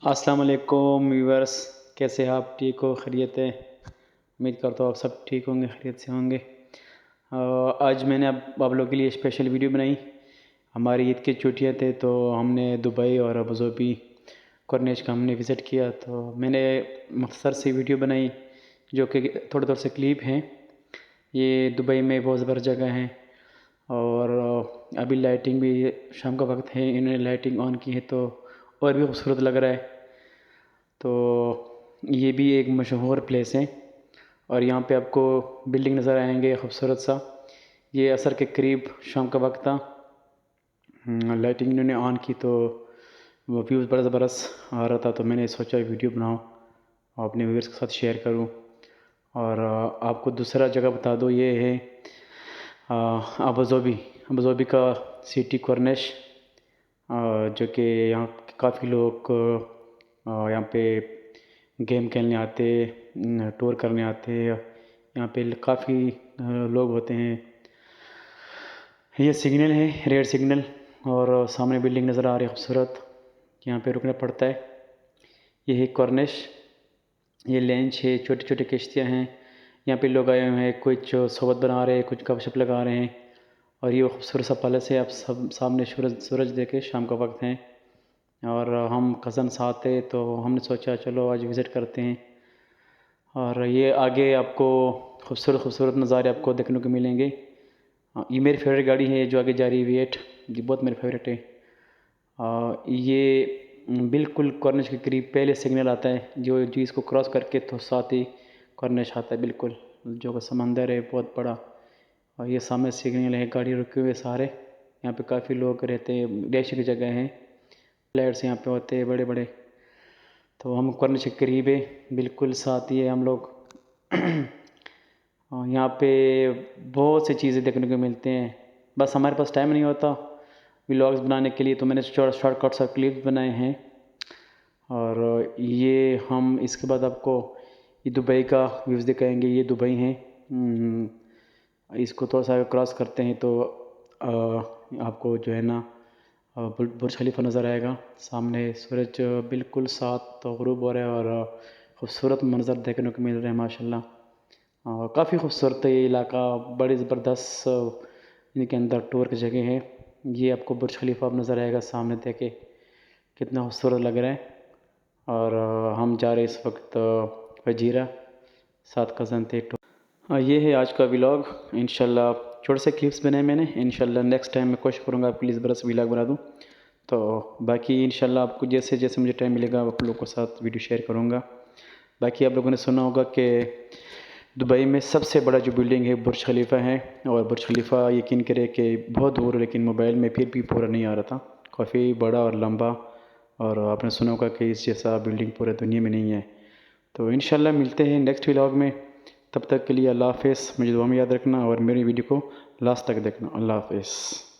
अस्सलाम वालेकुम व्यूअर्स, कैसे हैं आप? ठीक हो? खैरियत है? उम्मीद करता हूँ आप सब ठीक होंगे, खैरियत से होंगे। आज मैंने आप लोगों के लिए स्पेशल वीडियो बनाई। हमारी ईद की छुट्टियाँ थे तो हमने दुबई और अबू धाबी कॉर्निश का हमने विज़िट किया, तो मैंने मुख्तसर सी वीडियो बनाई जो कि थोड़े थोड़े से क्लिप हैं। ये दुबई में बहुत ज़बरदस्त जगह है और अभी लाइटिंग भी शाम का वक्त है, इन्होंने लाइटिंग ऑन की है तो और भी खूबसूरत लग रहा है। तो ये भी एक मशहूर प्लेस है और यहाँ पे आपको बिल्डिंग नज़र आएंगे खूबसूरत सा। ये असर के करीब शाम का वक्त था, लाइटिंग इन्होंने ऑन की तो वो व्यूज़ बड़ा ज़बरदस्त आ रहा था, तो मैंने सोचा वीडियो बनाऊँ और अपने व्यूअर्स के साथ शेयर करूँ। और आपको दूसरा जगह बता दो, ये है अबू धाबी का सिटी कॉर्निश, जो कि यहाँ काफ़ी लोग यहाँ पे गेम खेलने आते, टूर करने आते। यहाँ पे काफ़ी लोग होते हैं। ये सिग्नल है, रेड सिग्नल, और सामने बिल्डिंग नज़र आ रही है खूबसूरत, यहाँ पे रुकना पड़ता है। ये है कॉर्निश, ये लॉन्च है, छोटी छोटी किश्तियाँ हैं। यहाँ पे लोग आए हुए हैं, कुछ सोबत बना रहे हैं, कुछ गपशप लगा रहे हैं। और ये खूबसूरत सा पैलेस है, आप सब सामने सूरज देखे, शाम का वक्त है और हम कज़न साथ थे तो हमने सोचा चलो आज विज़िट करते हैं। और ये आगे आपको खूबसूरत खूबसूरत नज़ारे आपको देखने को मिलेंगे। ये मेरी फेवरेट गाड़ी है जो आगे जा रही है V8, ये बहुत मेरी फेवरेट है। ये बिल्कुल कॉर्निश के करीब पहले सिग्नल आता है, जो इसको क्रॉस करके तो साथ ही कॉर्निश आता है बिल्कुल, जो कि समंदर है बहुत बड़ा। और ये सामने सिग्नल है, गाड़ी रुके हुए सारे। यहाँ पे काफ़ी लोग रहते हैं, रिहायशी की जगह है, फ्लैट्स यहाँ पे होते हैं बड़े बड़े। तो हम कॉर्निश के करीब है, बिल्कुल साथ ही है हम लोग। और यहाँ पे बहुत सी चीज़ें देखने को मिलते हैं, बस हमारे पास टाइम नहीं होता व्लॉग्स बनाने के लिए, तो मैंने शॉर्टकट्स और क्लिप्स बनाए हैं। और ये हम इसके बाद आपको ये दुबई का व्यूज़ दिखाएंगे। ये दुबई है, इसको थोड़ा सा क्रॉस करते हैं तो आपको जो है ना बुर्ज खलीफा नज़र आएगा सामने। सूरज बिल्कुल साथ ग़ुरूब हो रहा है और ख़ूबसूरत मंज़र देखने को मिल रहे हैं माशाल्लाह। काफ़ी खूबसूरत है ये इलाका, बड़ी ज़बरदस्त इनके अंदर टूर की जगह है। ये आपको बुर्ज खलीफा अब नज़र आएगा सामने, देखे कितना खूबसूरत लग रहा है। और हम जा रहे इस वक्त फजीरा, साथ कज़न थे। ये है आज का व्लॉग। इंशाल्लाह छोटे से क्लिप्स बनाए मैंने, इंशाल्लाह नेक्स्ट टाइम मैं कोशिश करूँगा आपके लिए ज़बरदस्त व्लॉग बना दूँ। तो बाकी इंशाल्लाह आपको जैसे जैसे मुझे टाइम मिलेगा आप लोगों के साथ वीडियो शेयर करूँगा। बाकी आप लोगों ने सुना होगा कि दुबई में सबसे बड़ा जो बिल्डिंग है बुर्ज खलीफा है, और बुर्ज खलीफा यकीन करें कि बहुत दूर, लेकिन मोबाइल में फिर भी पूरा नहीं आ रहा था, काफ़ी बड़ा और लंबा। और आपने सुना होगा कि इस जैसा बिल्डिंग पूरे दुनिया में नहीं है। तो इंशाल्लाह मिलते हैं नेक्स्ट व्लॉग में, तब तक के लिए अल्लाह हाफ़िज़। मुझे दुआ में याद रखना और मेरी वीडियो को लास्ट तक देखना। अल्लाह हाफ़िज़।